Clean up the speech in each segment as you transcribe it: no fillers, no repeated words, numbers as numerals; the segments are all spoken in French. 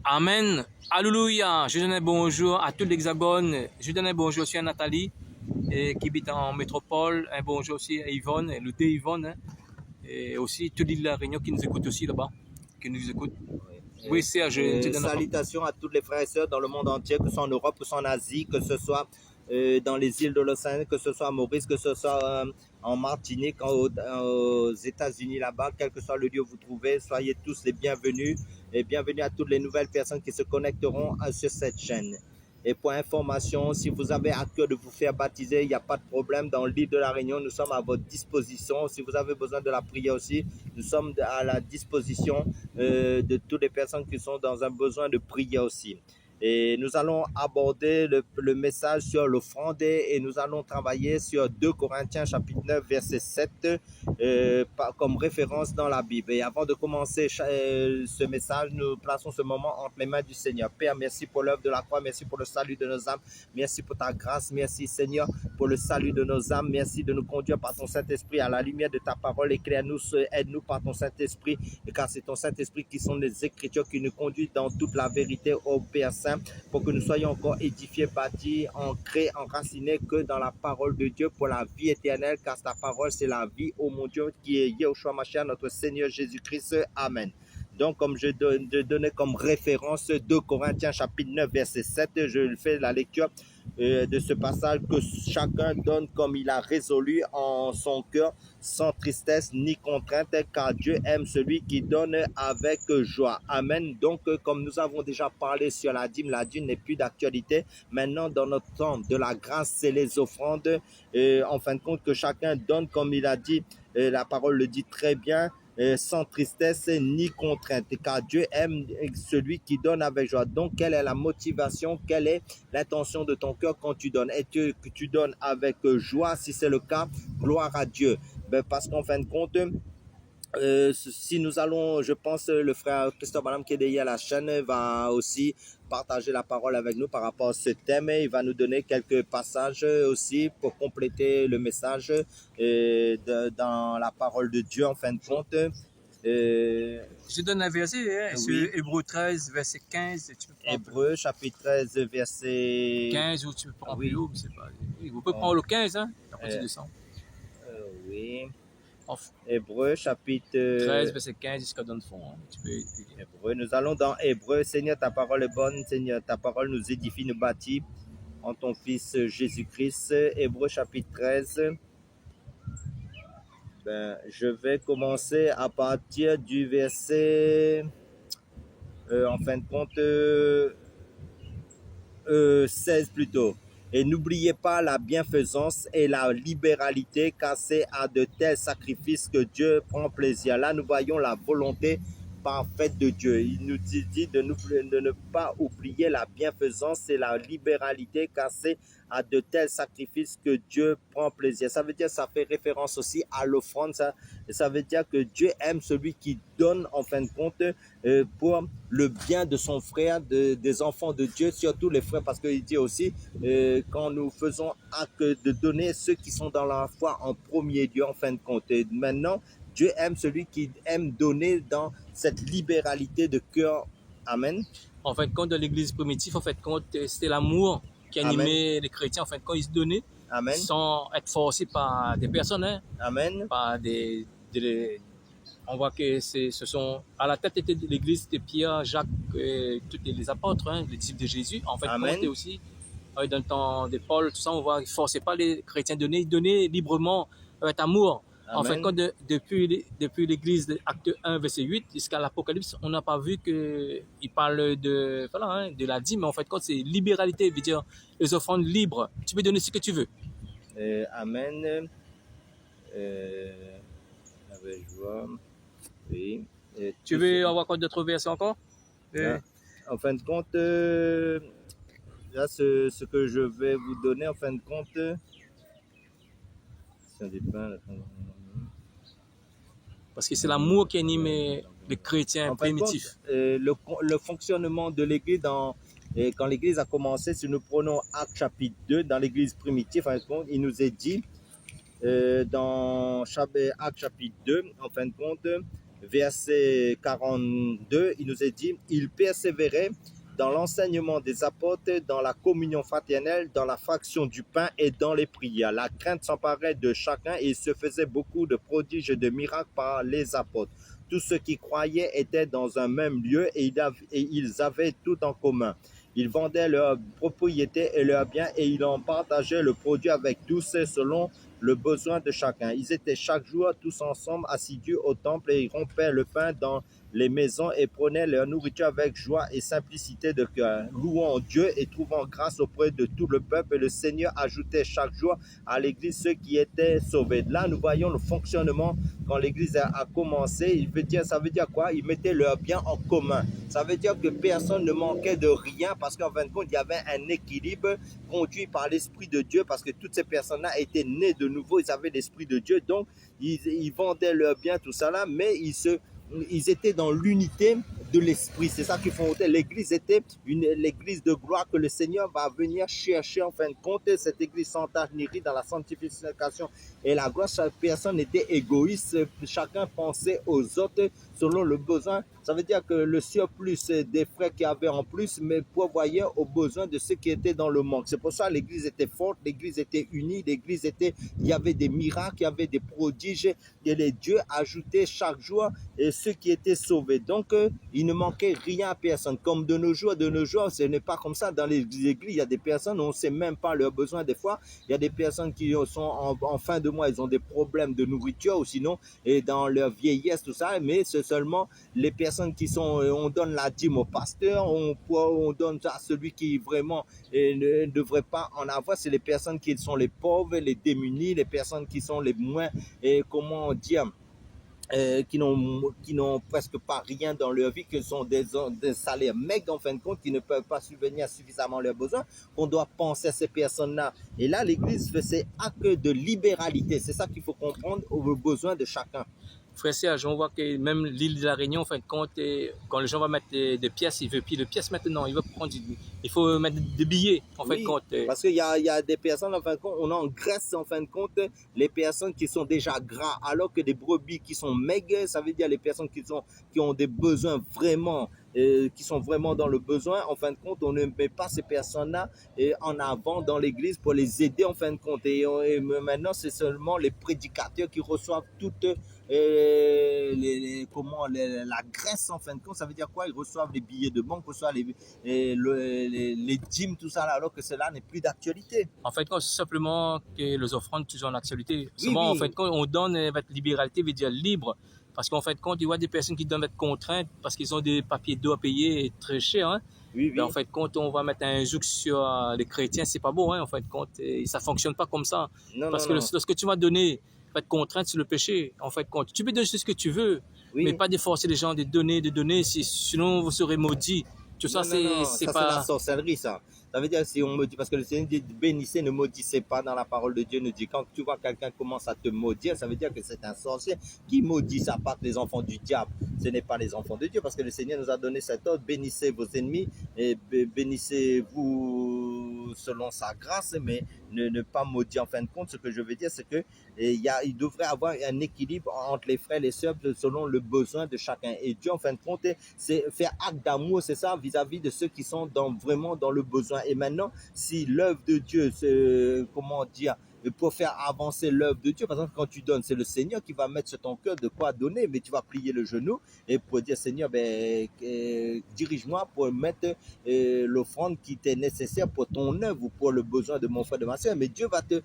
Amen. Alléluia. Je donne un bonjour à tout l'Hexagone. Je donne un bonjour aussi à Nathalie qui habite en métropole. Un bonjour aussi à Yvonne, le thé Yvonne. Et aussi toute l'île de la Réunion qui nous écoute aussi là-bas. Qui nous écoute. Oui, Serge. Salutations à tous les frères et sœurs dans le monde entier, que ce soit en Europe, que ce soit en Asie, que ce soit dans les îles de l'océan, que ce soit à Maurice, que ce soit en Martinique, aux États-Unis là-bas, quel que soit le lieu où vous trouvez, soyez tous les bienvenus et bienvenue à toutes les nouvelles personnes qui se connecteront sur cette chaîne. Et pour information, si vous avez à cœur de vous faire baptiser, il n'y a pas de problème. Dans l'île de la Réunion, nous sommes à votre disposition. Si vous avez besoin de la prière aussi, nous sommes à la disposition de toutes les personnes qui sont dans un besoin de prière aussi. Et nous allons aborder le message sur l'offrande et nous allons travailler sur 2 Corinthiens chapitre 9 verset 7 comme référence dans la Bible. Et avant de commencer ce message, nous plaçons ce moment entre les mains du Seigneur. Père, merci pour l'œuvre de la croix, merci pour le salut de nos âmes, merci pour ta grâce, merci Seigneur pour le salut de nos âmes, merci de nous conduire par ton Saint-Esprit à la lumière de ta parole. Éclaire-nous, aide-nous par ton Saint-Esprit, car c'est ton Saint-Esprit qui sont les Écritures qui nous conduisent dans toute la vérité, ô Père Saint, pour que nous soyons encore édifiés, bâtis, ancrés, enracinés que dans la parole de Dieu pour la vie éternelle, car ta parole c'est la vie, ô mon Dieu, qui est Yeshua Mashiach, notre Seigneur Jésus-Christ. Amen. Donc, comme je donnais comme référence 2 Corinthiens chapitre 9 verset 7, je fais la lecture de ce passage, que chacun donne comme il a résolu en son cœur, sans tristesse ni contrainte, car Dieu aime celui qui donne avec joie. Amen. Donc, comme nous avons déjà parlé sur la dîme n'est plus d'actualité. Maintenant, dans notre temps de la grâce, c'est les offrandes. En fin de compte, que chacun donne comme il a dit, la parole le dit très bien, sans tristesse ni contrainte, car Dieu aime celui qui donne avec joie. Donc, quelle est la motivation, quelle est l'intention de ton cœur quand tu donnes? Est-ce que tu donnes avec joie? Si c'est le cas, gloire à Dieu. Ben, parce qu'en fin de compte, si nous allons, je pense, le frère Christophe Madame qui est derrière la chaîne va aussi partager la parole avec nous par rapport à ce thème. Il va nous donner quelques passages aussi pour compléter le message dans la parole de Dieu en fin de compte. Je donne un verset, hein, oui. sur Hébreu 13, verset 15. Tu peux Hébreu, chapitre 13, verset 15, ou tu peux prendre oui. plus haut, je sais pas. Vous pouvez prendre le 15, hein, après tu descends. Oui. Off. Hébreu, chapitre 13, verset 15 jusqu'à dans le fond. Hein. Tu peux... Hébreu, nous allons dans Hébreu. Seigneur, ta parole est bonne. Seigneur, ta parole nous édifie, nous bâtit en ton Fils Jésus-Christ. Hébreu, chapitre 13. Ben, je vais commencer à partir du verset, en fin de compte, 16 plutôt. Et n'oubliez pas la bienfaisance et la libéralité, car c'est à de tels sacrifices que Dieu prend plaisir. Là, nous voyons la volonté parfaite de Dieu. Il nous dit de ne pas oublier la bienfaisance et la libéralité, car c'est à de tels sacrifices que Dieu prend plaisir. Ça veut dire, ça fait référence aussi à l'offrande. Ça veut dire que Dieu aime celui qui donne, en fin de compte, pour le bien de son frère, des enfants de Dieu, surtout les frères, parce qu'il dit aussi, quand nous faisons acte de donner ceux qui sont dans la foi en premier lieu, en fin de compte. Et maintenant, Dieu aime celui qui aime donner dans cette libéralité de cœur. Amen. En fin de compte, dans l'église primitive, en fait, c'était l'amour qui animait Amen. Les chrétiens, en fin de compte, ils se donnaient. Amen. Sans être forcés par des personnes. Hein, Amen. Par on voit que ce sont à la tête de l'église, c'était Pierre, Jacques, tous les apôtres, hein, les disciples de Jésus. En fait, compte aussi dans le temps de Paul, tout ça, on voit qu'ils ne forçaient pas les chrétiens à donner, ils donnaient librement avec amour. Amen. En fait, quand depuis l'église de Acte 1, verset 8, jusqu'à l'Apocalypse, on n'a pas vu qu'il parle de la dîme, mais en fait, quand c'est libéralité, veut dire les offrandes libres. Tu peux donner ce que tu veux. Amen. Avec joie. Oui. Tu veux avoir quoi d'autres versets encore? En fin de compte, là, ce que je vais vous donner, en fin de compte, ça dépend. Parce que c'est l'amour qui anime les chrétiens primitifs. Le fonctionnement de l'Église, quand l'Église a commencé, si nous prenons Actes chapitre 2, dans l'Église primitive, en fin de compte, il nous est dit, dans Actes chapitre 2, en fin de compte, verset 42, il nous est dit, il persévérait dans l'enseignement des apôtres, dans la communion fraternelle, dans la fraction du pain et dans les prières. La crainte s'emparait de chacun et il se faisait beaucoup de prodiges et de miracles par les apôtres. Tous ceux qui croyaient étaient dans un même lieu et ils avaient tout en commun. Ils vendaient leurs propriétés et leurs biens et ils en partageaient le produit avec tous selon le besoin de chacun. Ils étaient chaque jour tous ensemble assidus au temple et ils rompaient le pain dans les maisons et prenaient leur nourriture avec joie et simplicité de cœur, louant Dieu et trouvant grâce auprès de tout le peuple. Et le Seigneur ajoutait chaque jour à l'Église ceux qui étaient sauvés. Là, nous voyons le fonctionnement quand l'Église a commencé. Ça veut dire quoi? Ils mettaient leurs biens en commun. Ça veut dire que personne ne manquait de rien parce qu'en fin de compte, il y avait un équilibre conduit par l'Esprit de Dieu parce que toutes ces personnes-là étaient nées de nouveau, ils avaient l'Esprit de Dieu, donc ils vendaient leurs biens, tout ça là, mais ils étaient dans l'unité de l'esprit. C'est ça qui font l'église était l'église de gloire que le Seigneur va venir chercher en fin de compte. Cette église sans tache ni ride dans la sanctification et la gloire. Chaque personne était égoïste, chacun pensait aux autres selon le besoin. Ça veut dire que le surplus des frères qui avaient en plus, mais pourvoyait aux besoins de ceux qui étaient dans le manque. C'est pour ça que l'église était forte, l'église était unie, il y avait des miracles, il y avait des prodiges, et les dieux ajoutaient chaque jour ceux qui étaient sauvés. Donc, il ne manquait rien à personne. Comme de nos jours, ce n'est pas comme ça. Dans les églises, il y a des personnes, on ne sait même pas leurs besoins des fois. Il y a des personnes qui sont en fin de mois, ils ont des problèmes de nourriture ou sinon, et dans leur vieillesse, tout ça, mais c'est seulement les personnes qui sont, on donne la dîme au pasteur, on donne ça à celui qui vraiment ne devrait pas en avoir, c'est les personnes qui sont les pauvres, les démunis, les personnes qui sont les moins, comment dire, qui n'ont presque pas rien dans leur vie, qui sont des salaires maigres en fin de compte, qui ne peuvent pas subvenir suffisamment à leurs besoins, qu'on doit penser à ces personnes-là. Et là, l'Église fait ses actes de libéralité. C'est ça qu'il faut comprendre aux besoins de chacun. Frère Serge, on voit que même l'île de la Réunion, en fin de compte, quand les gens vont mettre des pièces, ils veulent plus de pièces maintenant, ils veulent prendre il faut mettre des billets, en fin de compte. Parce qu'il y a des personnes, en fin de compte, on engraisse, en fin de compte, les personnes qui sont déjà gras, alors que des brebis qui sont maigres, ça veut dire les personnes qui ont des besoins vraiment, qui sont vraiment dans le besoin, en fin de compte, on ne met pas ces personnes-là en avant dans l'église pour les aider, en fin de compte. Et maintenant, c'est seulement les prédicateurs qui reçoivent toute la graisse, en fin de compte. Ça veut dire quoi? Ils reçoivent les billets de banque, reçoivent les dîmes, tout ça, alors que cela n'est plus d'actualité. En fait, c'est simplement que les offrandes sont en actualité. Souvent, en fait, quand on donne votre libéralité, veut dire libre. Parce qu'en fait, quand il y a des personnes qui donnent être contraintes parce qu'ils ont des papiers d'eau à payer très cher, hein. Mais en fait, quand on va mettre un joug sur les chrétiens, c'est pas bon, hein, en fait, ça fonctionne pas comme ça. Parce que lorsque tu vas donner, pas de contrainte sur le péché, en fait, tu peux donner ce que tu veux, mais pas de forcer les gens de donner, sinon vous serez maudits. Tout ça, c'est pas la sorcellerie, ça. Ça veut dire si on maudit, parce que le Seigneur dit bénissez, ne maudissez pas. Dans la parole de Dieu nous dit, quand tu vois quelqu'un commence à te maudire, ça veut dire que c'est un sorcier qui maudit, ça part les enfants du diable. Ce n'est pas les enfants de Dieu, parce que le Seigneur nous a donné cet ordre, bénissez vos ennemis et bénissez-vous selon sa grâce, mais ne pas maudire. En fin de compte, ce que je veux dire, c'est que il devrait avoir un équilibre entre les frères et les sœurs selon le besoin de chacun. Et Dieu, en fin de compte, c'est faire acte d'amour, c'est ça, vis-à-vis de ceux qui sont vraiment dans le besoin. Et maintenant, si l'œuvre de Dieu, comment dire, pour faire avancer l'œuvre de Dieu, par exemple, quand tu donnes, c'est le Seigneur qui va mettre sur ton cœur de quoi donner, mais tu vas plier le genou et pour dire, Seigneur, dirige-moi pour mettre l'offrande qui t'est nécessaire pour ton œuvre ou pour le besoin de mon frère, de ma soeur. Mais Dieu va te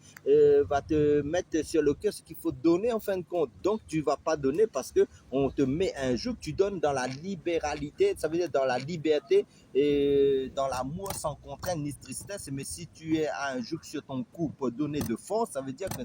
mettre sur le cœur ce qu'il faut donner en fin de compte. Donc, tu ne vas pas donner parce qu'on te met un joug, tu donnes dans la libéralité, ça veut dire dans la liberté et dans l'amour sans contrainte ni tristesse. Mais si tu es à un joug sur ton cou pour donner de force, ça veut dire que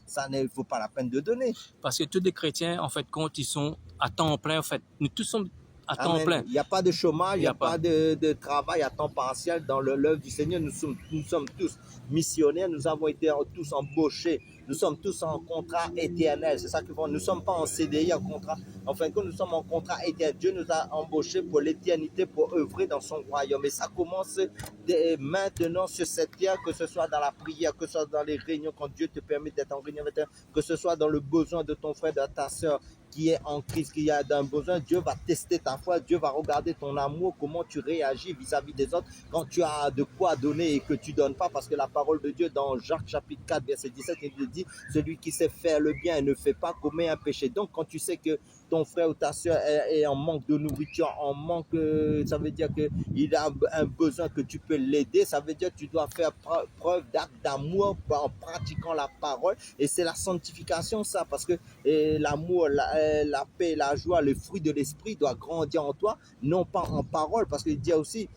ça ne vaut pas la peine de donner. Parce que tous les chrétiens, en fait, compte, ils sont à temps plein, en fait. Nous tous sommes à temps plein. Il n'y a pas de chômage, il n'y a pas de travail à temps partiel dans l'œuvre du Seigneur. Nous sommes tous missionnaires, nous avons été tous embauchés nous sommes tous en contrat éternel. C'est ça que nous ne sommes pas en CDI, en contrat. En fin de compte, nous sommes en contrat éternel. Dieu nous a embauchés pour l'éternité, pour œuvrer dans son royaume. Et ça commence dès maintenant sur cette terre, que ce soit dans la prière, que ce soit dans les réunions, quand Dieu te permet d'être en réunion avec toi, que ce soit dans le besoin de ton frère, de ta soeur, qui est en crise, qui a un besoin, Dieu va tester ta foi, Dieu va regarder ton amour, comment tu réagis vis-à-vis des autres quand tu as de quoi donner et que tu ne donnes pas, parce que la parole de Dieu dans Jacques chapitre 4 verset 17, il dit, celui qui sait faire le bien et ne fait pas commet un péché. Donc quand tu sais que ton frère ou ta soeur est en manque de nourriture, en manque, ça veut dire qu'il a un besoin, que tu peux l'aider, ça veut dire que tu dois faire preuve d'acte d'amour en pratiquant la parole, et c'est la sanctification ça, parce que l'amour, la paix, la joie, le fruit de l'esprit doit grandir en toi, non pas en parole, parce qu'il dit aussi,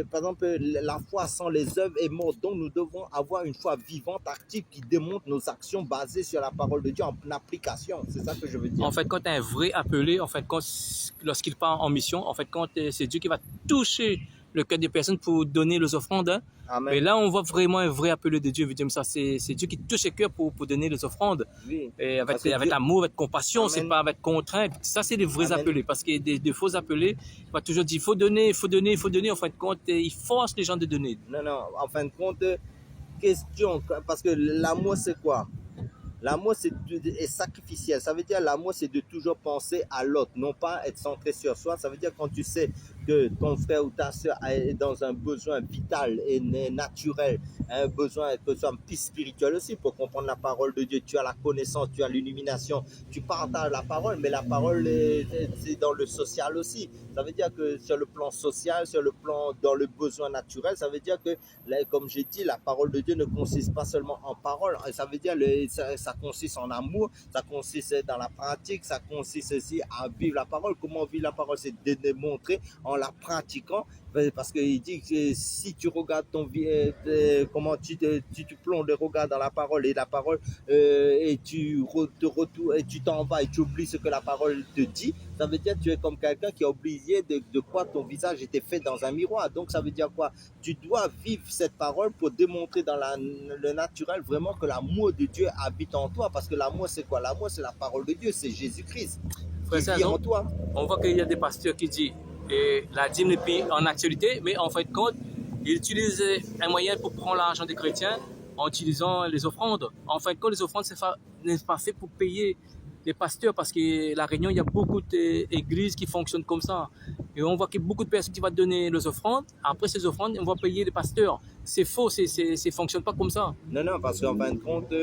par exemple, la foi sans les œuvres est morte, donc nous devons avoir une foi vivante, active, qui démontre nos actions basées sur la parole de Dieu en application, c'est ça que je veux dire. En fait, quand tu es un vrai appelé, en fait, lorsqu'il part en mission, en fait, quand c'est Dieu qui va toucher le cœur des personnes pour donner les offrandes, hein. Amen. Mais là, on voit vraiment un vrai appelé de Dieu. Ça, c'est Dieu qui touche le cœur pour donner les offrandes. Oui. Et avec amour, avec compassion, c'est pas avec contrainte. Ça, c'est les vrais appelés. Parce qu'il y a des faux appelés, il va toujours dire, il faut donner, il faut donner, il faut donner. En fin de compte, il force les gens de donner. Non, en fin de compte, question, parce que l'amour, c'est quoi? L'amour, c'est sacrificiel. Ça veut dire l'amour, c'est de toujours penser à l'autre, non pas être centré sur soi. Ça veut dire quand tu sais que ton frère ou ta soeur est dans un besoin vital et naturel, un besoin que ce soit plus spirituel aussi pour comprendre la parole de Dieu. Tu as la connaissance, tu as l'illumination, tu partages la parole, mais la parole, c'est dans le social aussi. Ça veut dire que sur le plan social, sur le plan dans le besoin naturel, ça veut dire que, comme j'ai dit, la parole de Dieu ne consiste pas seulement en parole. Ça veut dire ça consiste en amour, ça consiste dans la pratique, ça consiste aussi à vivre la parole. Comment vivre la parole? C'est de démontrer en la pratiquant, parce qu'il dit que si tu regardes ton vie, comment tu plonges le regard dans la parole, et la parole, et tu t'en vas et tu oublies ce que la parole te dit, ça veut dire que tu es comme quelqu'un qui a oublié de quoi ton visage était fait dans un miroir. Donc ça veut dire quoi? Tu dois vivre cette parole pour démontrer dans le naturel vraiment que l'amour de Dieu habite en toi, parce que l'amour, c'est quoi? L'amour, c'est la parole de Dieu, c'est Jésus-Christ qui vit en toi. On voit qu'il y a des pasteurs qui disent la dîme n'est plus en actualité, mais en fin de compte, ils utilisent un moyen pour prendre l'argent des chrétiens en utilisant les offrandes. En fin de compte, les offrandes, n'est pas fait pour payer les pasteurs, parce que la Réunion, il y a beaucoup d'églises qui fonctionnent comme ça. Et on voit qu'il y a beaucoup de personnes qui vont donner les offrandes. Après ces offrandes, on va payer les pasteurs. C'est faux, ça ne fonctionne pas comme ça. Non, parce qu'en fin de compte,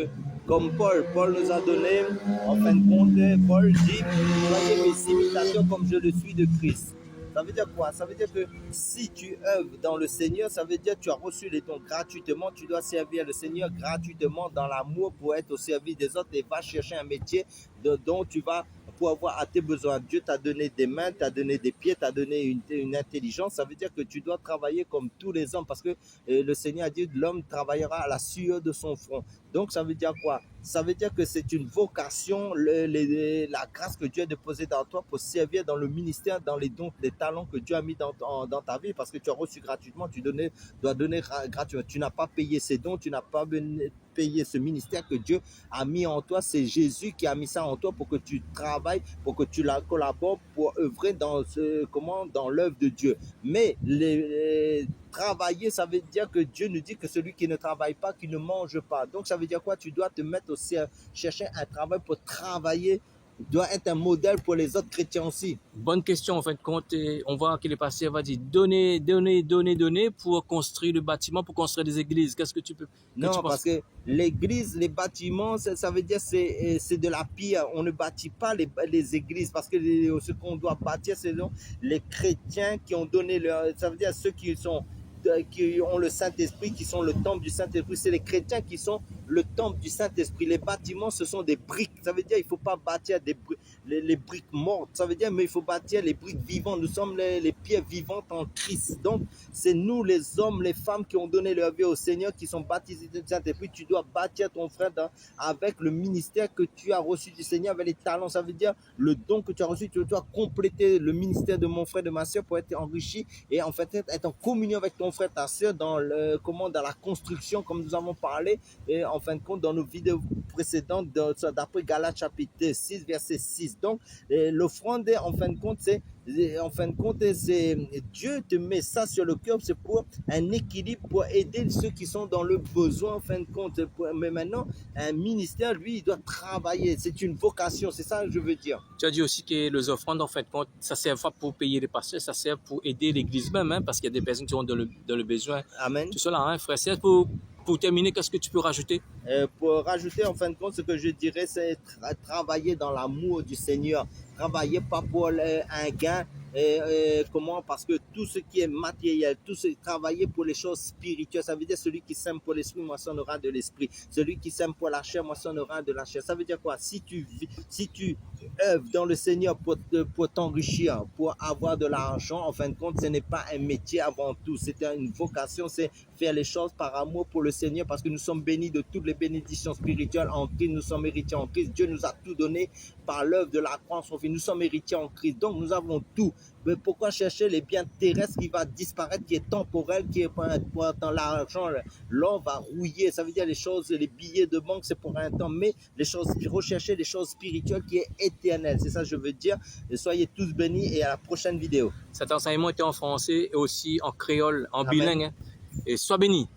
comme Paul nous a donné, en fin de compte, Paul dit, soyez mes imitateurs comme je le suis de Christ. Ça veut dire quoi? Ça veut dire que si tu œuvres dans le Seigneur, ça veut dire que tu as reçu les dons gratuitement, tu dois servir le Seigneur gratuitement dans l'amour pour être au service des autres, et va chercher un métier dont tu vas pouvoir à tes besoins. Dieu t'a donné des mains, t'a donné des pieds, t'a donné une intelligence. Ça veut dire que tu dois travailler comme tous les hommes, parce que le Seigneur a dit l'homme travaillera à la sueur de son front. Donc ça veut dire quoi? Ça veut dire que c'est une vocation, la grâce que Dieu a déposée dans toi pour servir dans le ministère, dans les dons, les talents que Dieu a mis dans ta vie, parce que tu as reçu gratuitement, tu dois donner gratuitement. Tu n'as pas payé ces dons, tu n'as pas payé ce ministère que Dieu a mis en toi. C'est Jésus qui a mis ça en toi pour que tu travailles, pour que tu la collabores, pour œuvrer dans l'œuvre de Dieu. Mais travailler, ça veut dire que Dieu nous dit que celui qui ne travaille pas, qui ne mange pas. Donc ça veut dire quoi? Tu dois te mettre aussi à chercher un travail pour travailler, doit être un modèle pour les autres chrétiens aussi. Bonne question, en fin de compte. On voit que les pasteurs vont dire donner pour construire le bâtiment, pour construire des églises. Qu'est-ce que tu peux... Non, parce que l'église, les bâtiments, ça veut dire c'est de la pierre. On ne bâtit pas les églises, parce que ce qu'on doit bâtir, c'est les chrétiens qui ont donné ça veut dire ceux qui ont le Saint-Esprit, qui sont le temple du Saint-Esprit. C'est les chrétiens qui sont le temple du Saint-Esprit. Les bâtiments, ce sont des briques. Ça veut dire qu'il ne faut pas bâtir les briques mortes. Ça veut dire, mais il faut bâtir les briques vivantes. Nous sommes les pierres vivantes en Christ. Donc, c'est nous, les hommes, les femmes qui ont donné leur vie au Seigneur, qui sont baptisés du Saint-Esprit. Tu dois bâtir ton frère avec le ministère que tu as reçu du Seigneur, avec les talents. Ça veut dire le don que tu as reçu. Tu dois compléter le ministère de mon frère, de ma soeur, pour être enrichi et en fait être en communion avec ton frère, ta soeur, dans la construction, comme nous avons parlé, et en fin de compte, dans nos vidéos précédentes, d'après Galates chapitre 6, verset 6. Donc, l'offrande, en fin de compte, c'est Dieu te met ça sur le cœur, c'est pour un équilibre, pour aider ceux qui sont dans le besoin, en fin de compte. Mais maintenant, un ministère, lui, il doit travailler. C'est une vocation, c'est ça que je veux dire. Tu as dit aussi que les offrandes, en fin de compte, ça ne sert pas pour payer les pasteurs, ça sert pour aider l'église même, hein, parce qu'il y a des personnes qui ont dans le besoin. Amen. Tout cela, hein, frère Serge, pour terminer, qu'est-ce que tu peux rajouter? Pour rajouter, en fin de compte, ce que je dirais, c'est travailler dans l'amour du Seigneur. Travailler pas pour un gain. Comment? Parce que tout ce qui est matériel, travailler pour les choses spirituelles, ça veut dire celui qui sème pour l'esprit moissonnera de l'esprit. Celui qui sème pour la chair moissonnera de la chair. Ça veut dire quoi? Si tu œuvres dans le Seigneur pour t'enrichir, pour avoir de l'argent, en fin de compte, ce n'est pas un métier avant tout. C'est une vocation, c'est faire les choses par amour pour le Seigneur, parce que nous sommes bénis de toutes les bénédictions spirituelles en Christ. Nous sommes héritiers en Christ. Dieu nous a tout donné par l'œuvre de la croix en son Fils. Nous sommes héritiers en Christ. Donc, nous avons tout. Mais pourquoi chercher les biens terrestres qui va disparaître, qui est temporel, qui est dans l'argent, l'or va rouiller. Ça veut dire les choses, les billets de banque, c'est pour un temps. Mais les choses, rechercher les choses spirituelles qui est éternelle. C'est ça que je veux dire. Et soyez tous bénis et à la prochaine vidéo. Cet enseignement était en français et aussi en créole, en bilingue. Hein. Et sois béni.